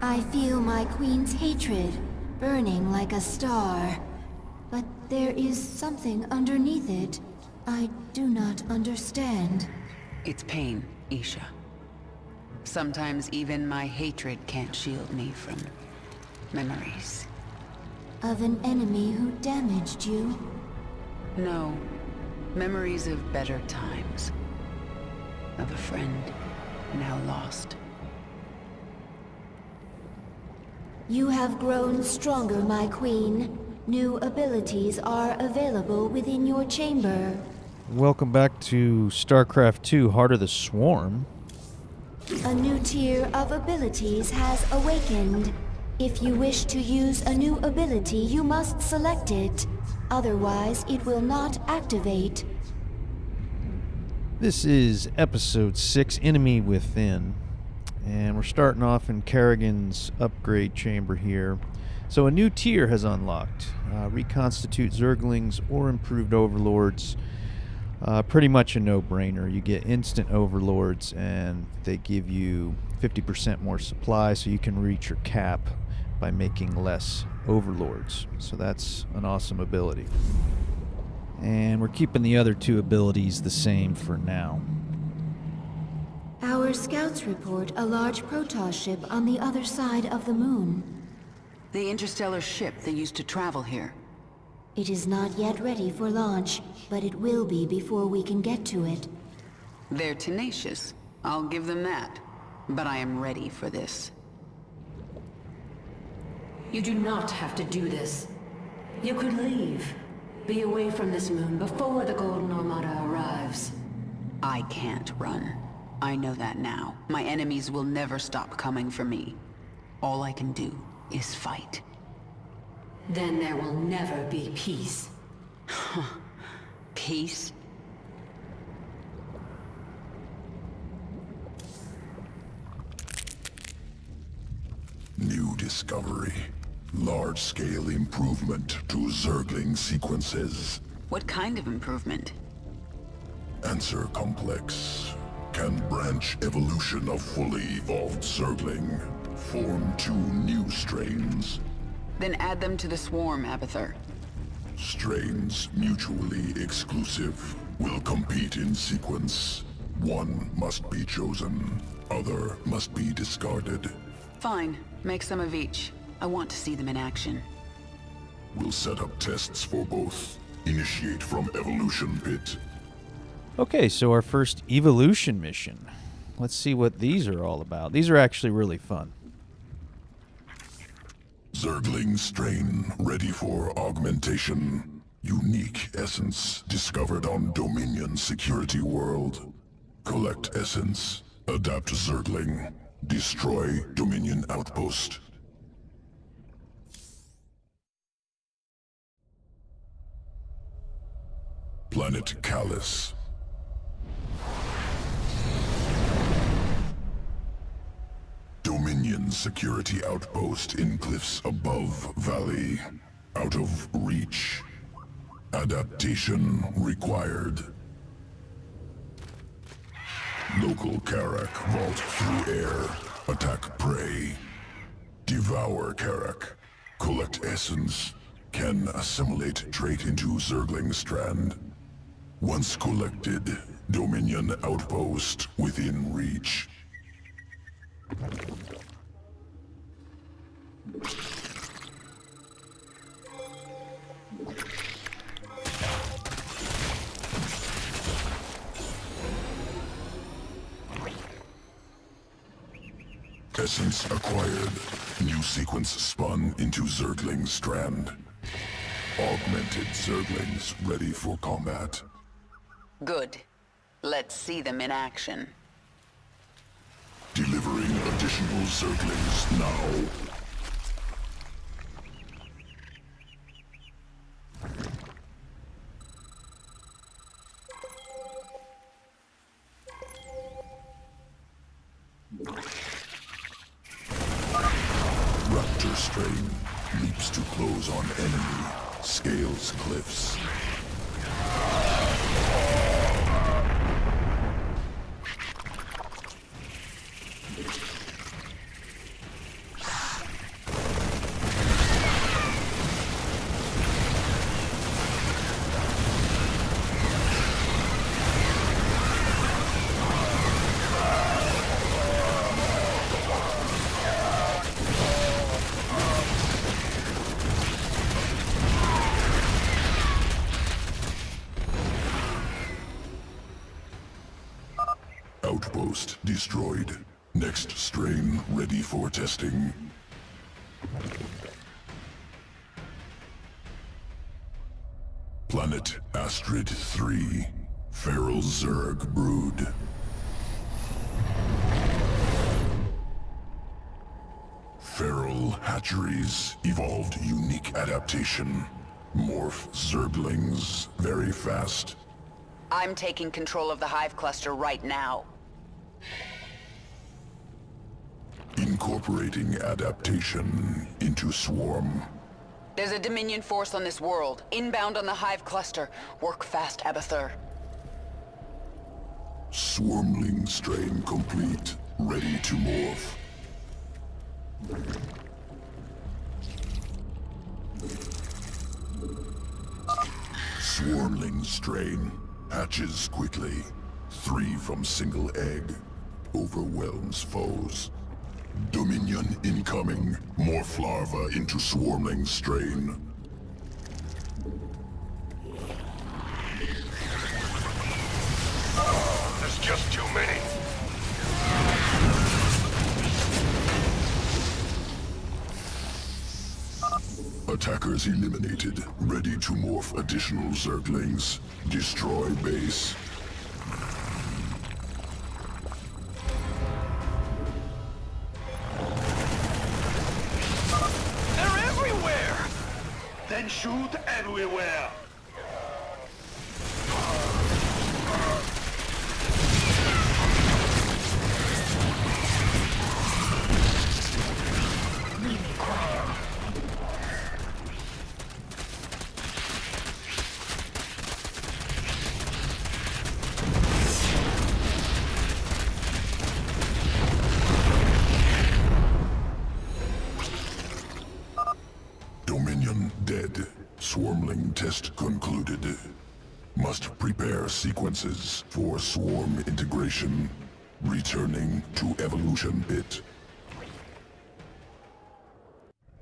I feel my queen's hatred burning like a star. But there is something underneath it I do not understand. It's pain, Isha. Sometimes even my hatred can't shield me from memories. Of an enemy who damaged you? No. Memories of better times. Of a friend now lost. You have grown stronger, my queen. New abilities are available within your chamber. Welcome back to StarCraft 2, Heart of the Swarm. A new tier of abilities has awakened. If you wish to use a new ability, you must select it. Otherwise, it will not activate. This is Episode 6, Enemy Within. And we're starting off in Kerrigan's upgrade chamber here. So a new tier has unlocked. Reconstitute Zerglings or improved Overlords. Pretty much a no-brainer. You get instant Overlords and they give you 50% more supply, so you can reach your cap by making less Overlords. So that's an awesome ability. And we're keeping the other two abilities the same for now. Our scouts report a large Protoss ship on the other side of the moon. The interstellar ship that used to travel here. It is not yet ready for launch, but it will be before we can get to it. They're tenacious. I'll give them that. But I am ready for this. You do not have to do this. You could leave. Be away from this moon before the Golden Armada arrives. I can't run. I know that now. My enemies will never stop coming for me. All I can do is fight. Then there will never be peace. Peace? New discovery. Large-scale improvement to Zergling sequences. What kind of improvement? Answer complex. Can branch evolution of fully evolved Zergling. Form 2 new strains. Then add them to the swarm, Abathur. Strains mutually exclusive. Will compete in sequence. One must be chosen. Other must be discarded. Fine. Make some of each. I want to see them in action. We'll set up tests for both. Initiate from Evolution Pit. Okay, so our first evolution mission. Let's see what these are all about. These are actually really fun. Zergling strain ready for augmentation. Unique essence discovered on Dominion Security World. Collect essence. Adapt Zergling. Destroy Dominion Outpost. Planet Callus. Dominion security outpost in cliffs above valley. Out of reach. Adaptation required. Local Karak vault through air. Attack prey. Devour Karak. Collect essence. Can assimilate trait into Zergling strand. Once collected, Dominion outpost within reach. Essence acquired. New sequence spun into Zergling strand. Augmented Zerglings ready for combat. Good. Let's see them in action. Delivering additional Zerglings now. Raptor strain leaps to close on enemy. Scales cliffs. destroyed. Next strain ready for testing. Planet Astrid 3. Feral Zerg brood. Feral hatcheries evolved unique adaptation. Morph Zerglings very fast. I'm taking control of the hive cluster right now. Incorporating adaptation into swarm. There's a Dominion force on this world, inbound on the hive cluster. Work fast, Abathur. Swarmling strain complete. Ready to morph. Swarmling strain. Hatches quickly. 3 from single egg. Overwhelms foes. Dominion incoming. Morph larva into swarmling strain. There's just too many. Attackers eliminated. Ready to morph additional Zerglings. Destroy base. They're everywhere! Then shoot everywhere! Dominion dead. Swarmling test concluded. Must prepare sequences for swarm integration. Returning to evolution pit.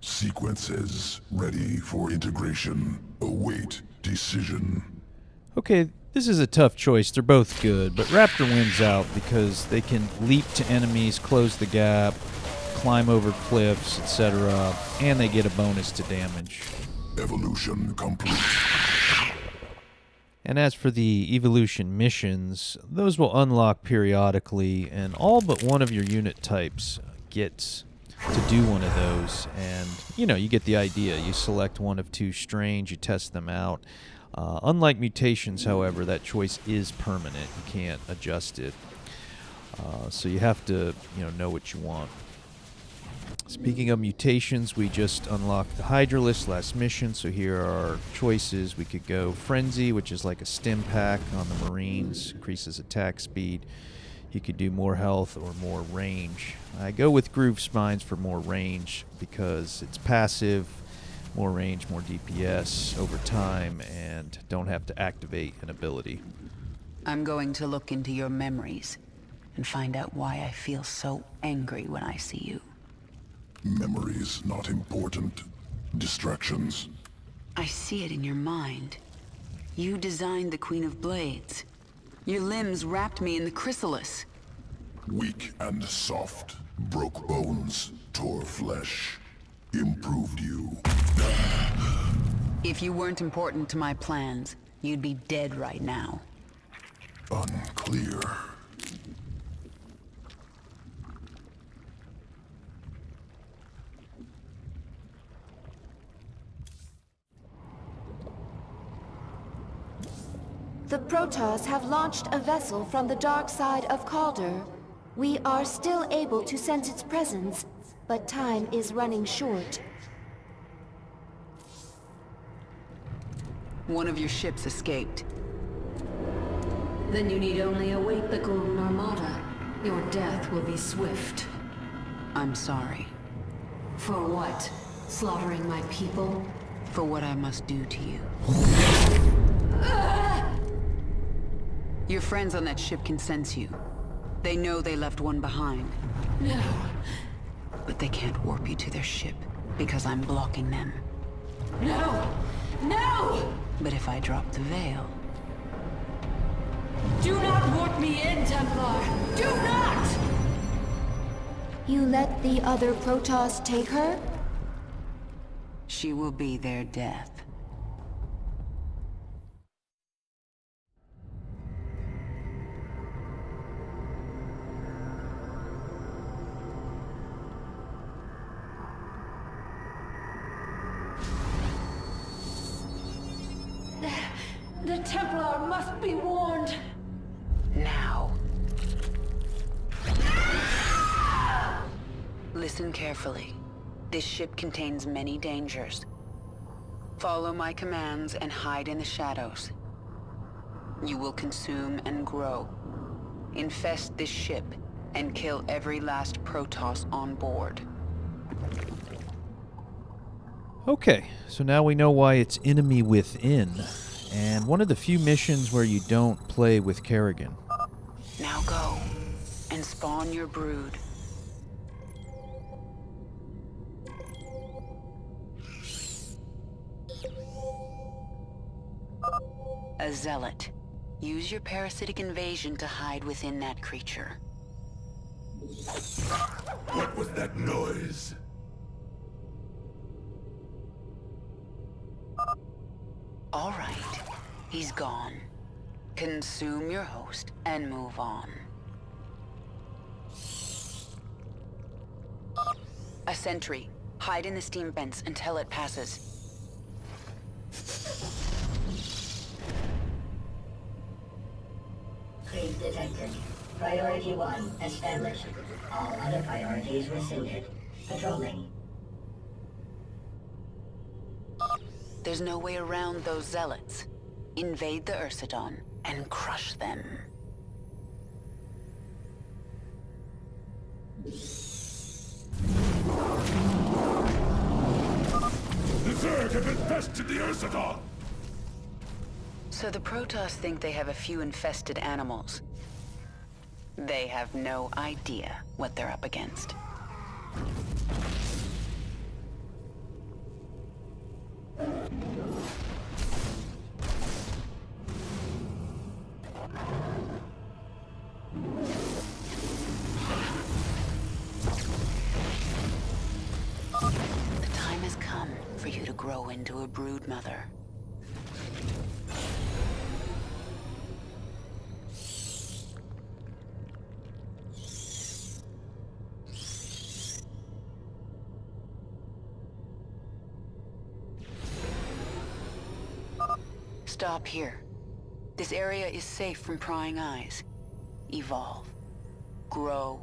Sequences ready for integration. Await decision. Okay, this is a tough choice. They're both good, but Raptor wins out because they can leap to enemies, close the gap, climb over cliffs, etc., and they get a bonus to damage. Evolution complete. And as for the evolution missions, those will unlock periodically, and all but one of your unit types gets to do one of those. And, you get the idea. You select one of 2 strains, you test them out. Unlike mutations, however, that choice is permanent. You can't adjust it. So you have to, know what you want. Speaking of mutations, we just unlocked the Hydralisk last mission, so here are our choices. We could go Frenzy, which is like a stim pack on the Marines, increases attack speed. You could do more health or more range. I go with Groove Spines for more range because it's passive, more range, more DPS over time, and don't have to activate an ability. I'm going to look into your memories and find out why I feel so angry when I see you. Memories not important. Distractions. I see it in your mind. You designed the Queen of Blades. Your limbs wrapped me in the chrysalis. Weak and soft. Broke bones. Tore flesh. Improved you. If you weren't important to my plans, you'd be dead right now. Unclear. The Protoss have launched a vessel from the dark side of Calder. We are still able to sense its presence, but time is running short. One of your ships escaped. Then you need only await the Golden Armada. Your death will be swift. I'm sorry. For what? Slaughtering my people? For what I must do to you. Your friends on that ship can sense you. They know they left one behind. No. But they can't warp you to their ship, because I'm blocking them. No! No! But if I drop the veil... Do not warp me in, Templar! Do not! You let the other Protoss take her? She will be their death. The Templar must be warned. Now. Listen carefully. This ship contains many dangers. Follow my commands and hide in the shadows. You will consume and grow. Infest this ship and kill every last Protoss on board. Okay, so now we know why it's enemy within. And one of the few missions where you don't play with Kerrigan. Now go and spawn your brood. A zealot. Use your parasitic invasion to hide within that creature. What was that noise? All right, he's gone. Consume your host and move on. A sentry. Hide in the steam vents until it passes. Creep detected. Priority 1 established. All other priorities rescinded. Patrolling. There's no way around those zealots. Invade the Ursidon and crush them. The Zerg have infested the Ursidon! So the Protoss think they have a few infested animals. They have no idea what they're up against. The time has come for you to grow into a brood mother. Stop here. This area is safe from prying eyes. Evolve. Grow.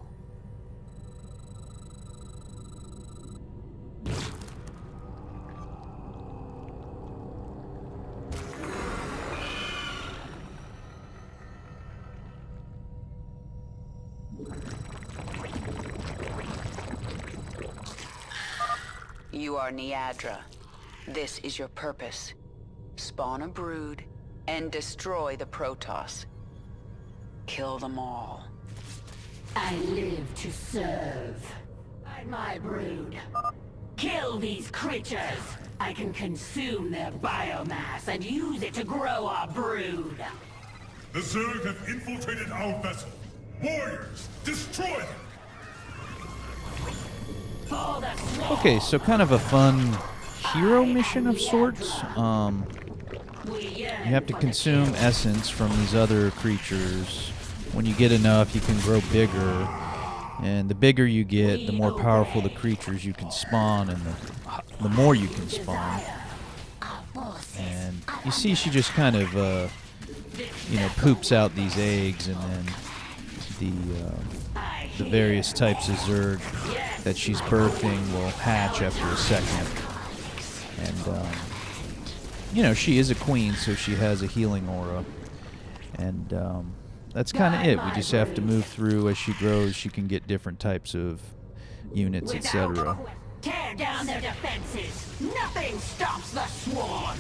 You are Niadra. This is your purpose. Spawn a brood and destroy the Protoss. Kill them all. I live to serve. I'm my brood. Kill these creatures. I can consume their biomass and use it to grow our brood. The Zerg have infiltrated our vessel. Warriors, destroy them! For the sword. Okay, so kind of a fun hero mission of sorts. You have to consume essence from these other creatures. When you get enough, you can grow bigger. And the bigger you get, the more powerful the creatures you can spawn, and the more you can spawn. And you see she just kind of, poops out these eggs, and then the various types of Zerg that she's birthing will hatch after a second. And, she is a queen, so she has a healing aura. And that's kind of it. We just have to move through. As she grows, she can get different types of units, etc. Tear down their defenses. Nothing stops the swarm.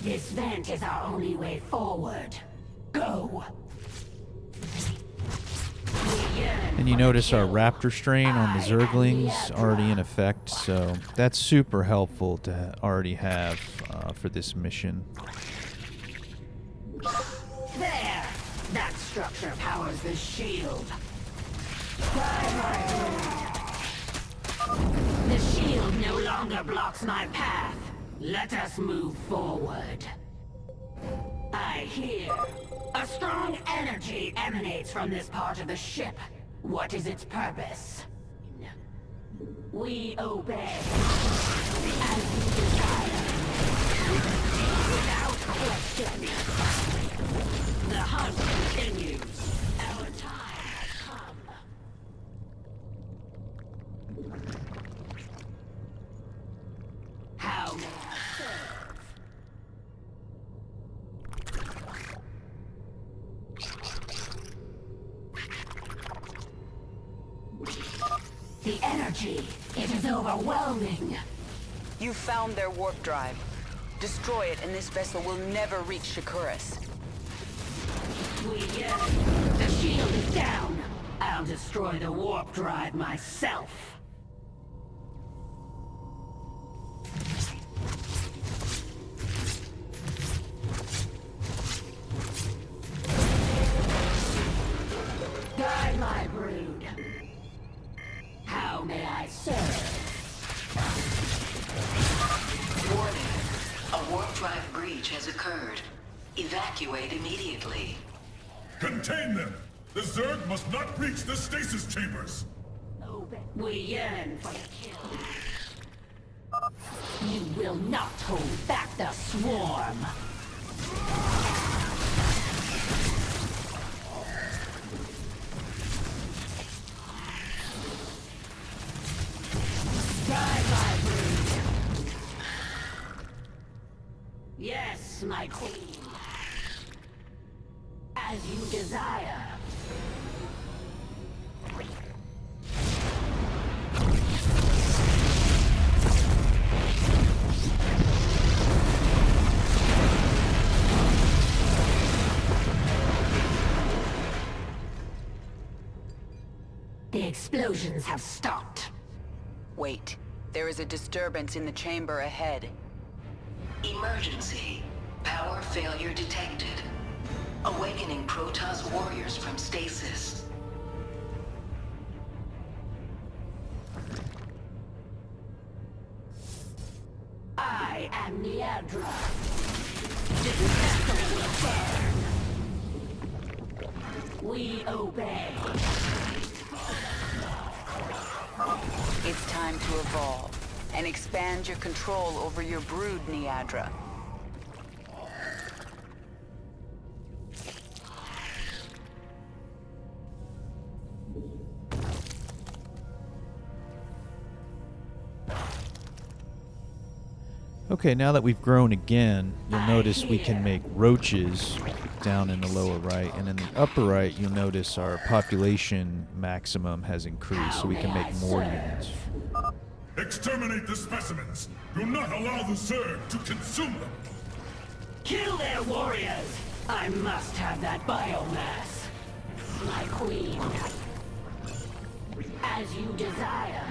This vent is our only way forward. Go. We yearn And you notice our raptor strain on the Zerglings already in effect, so that's super helpful to already have for this mission. There! That structure powers the shield. The shield no longer blocks my path. Let us move forward. I hear. A strong energy emanates from this part of the ship. What is its purpose? We obey. As you desire. Without question. The hunt continues. Our time has come. How may I serve? The energy, it is overwhelming. You found their warp drive. Destroy it and this vessel will never reach Shakuras. The shield is down. I'll destroy the warp drive myself. Guide my brood. How may I serve? Warning. A warp drive breach has occurred. Evacuate immediately. Contain them! The Zerg must not reach the stasis chambers! We yearn for the kill. You will not hold back the swarm. Guide my brood. Yes, my queen. As you desire. The explosions have stopped. Wait. There is a disturbance in the chamber ahead. Emergency. Power failure detected. Awakening Protoss warriors from stasis. I am Niadra. This vessel will burn. We obey. It's time to evolve and expand your control over your brood, Niadra. Okay, now that we've grown again, you'll notice we can make roaches down in the lower right, and in the upper right, you'll notice our population maximum has increased, so we can make more units. Exterminate the specimens! Do not allow the Zerg to consume them! Kill their warriors! I must have that biomass. My queen. As you desire.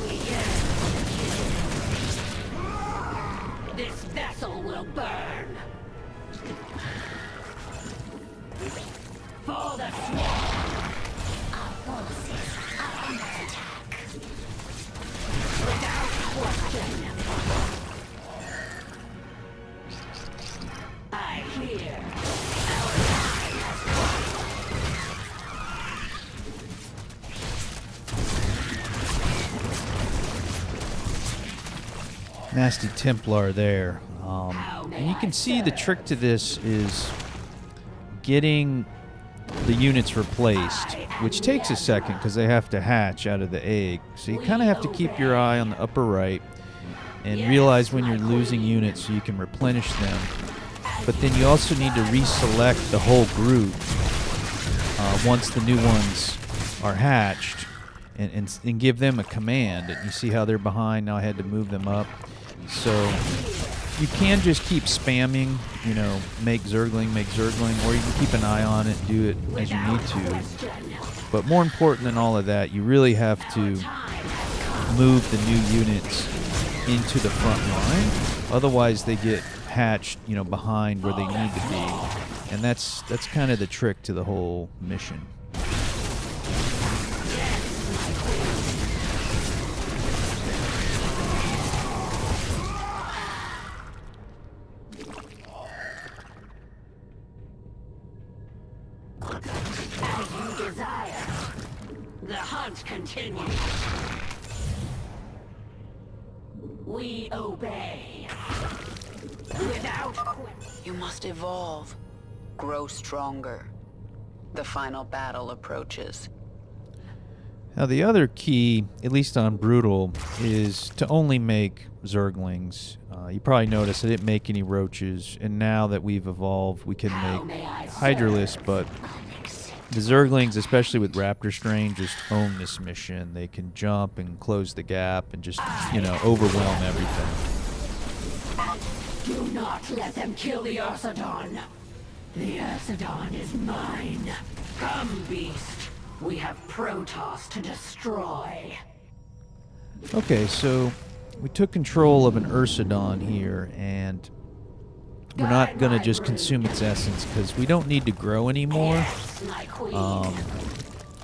We yearn for the kill. This vessel will burn. For the swarm. Our forces are under attack. Without question. I hear. Our time has come. Nasty Templar there. And you can see the trick to this is getting the units replaced, which takes a second because they have to hatch out of the egg. So you kind of have to keep your eye on the upper right and realize when you're losing units so you can replenish them. But then you also need to reselect the whole group once the new ones are hatched and give them a command. And you see how they're behind. Now I had to move them up. So you can just keep spamming, you know, make Zergling, or you can keep an eye on it and do it as you need to. But more important than all of that, you really have to move the new units into the front line. Otherwise, they get hatched, you know, behind where they need to be. And that's kind of the trick to the whole mission. As you desire. The hunt continues. We obey. Without question. You must evolve. Grow stronger. The final battle approaches. Now the other key, at least on Brutal, is to only make Zerglings. You probably noticed I didn't make any roaches, and now that we've evolved, we can make Hydralisks, but the Zerglings, especially with Raptor Strain, just own this mission. They can jump and close the gap and just, you know, overwhelm everything. Do not let them kill the Ursadon. The Ursadon is mine. Come, beast. We have Protoss to destroy. Okay, so we took control of an Ursadon here, and we're not going to just consume its essence because we don't need to grow anymore. Yes, my queen.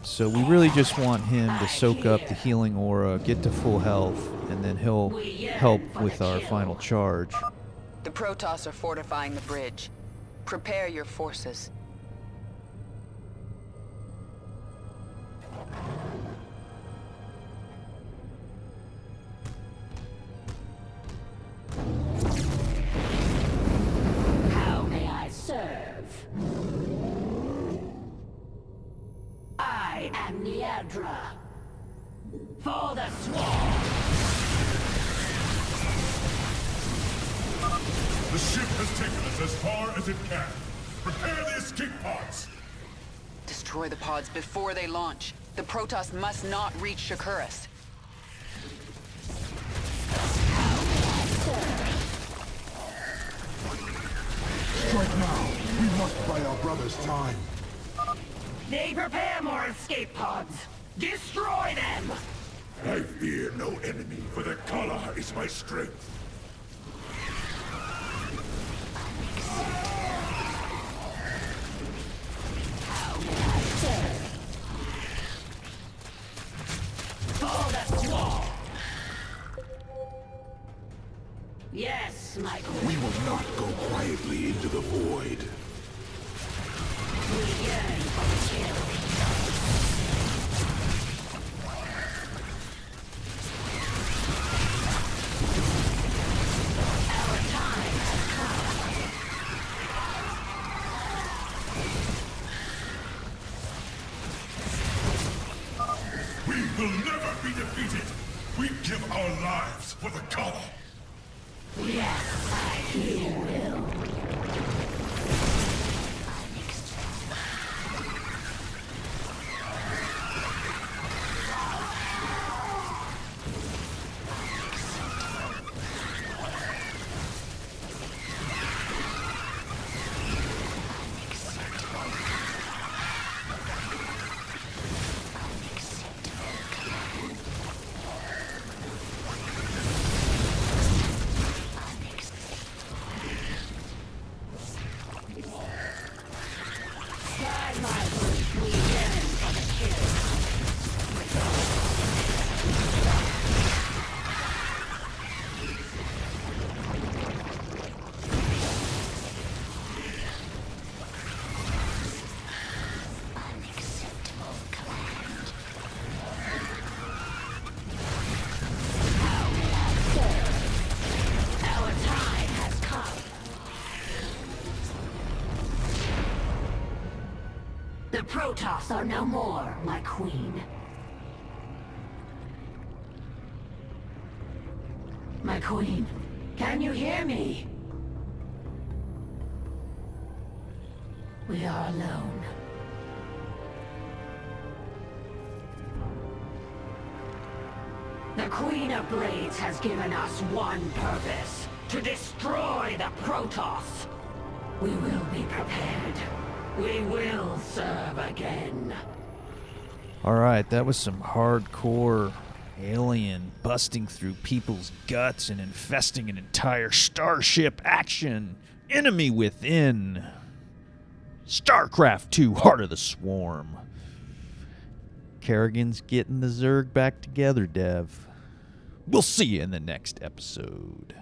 So we really just want him to soak up the healing aura, get to full health, and then he'll help with our final charge. The Protoss are fortifying the bridge. Prepare your forces. How may I serve? I am Niadra. For the Swarm. The ship has taken us as far as it can. Prepare the escape pods. Destroy the pods before they launch. The Protoss must not reach Shakuras. Strike now. We must buy our brothers time. They prepare more escape pods. Destroy them! I fear no enemy, for the Kala is my strength. For the Swarm. Yes, my queen. We will not go quietly into the void. We yearn for the kill. Our time has come. We will never be defeated. We give our lives for the Kala. Yes, you will. The Protoss are no more, my queen. My queen, can you hear me? We are alone. The Queen of Blades has given us one purpose. to destroy the Protoss. We will be prepared. We will serve again. Alright, that was some hardcore alien busting through people's guts and infesting an entire starship action. Enemy Within. StarCraft 2, Heart of the Swarm. Kerrigan's getting the Zerg back together, Dev. We'll see you in the next episode.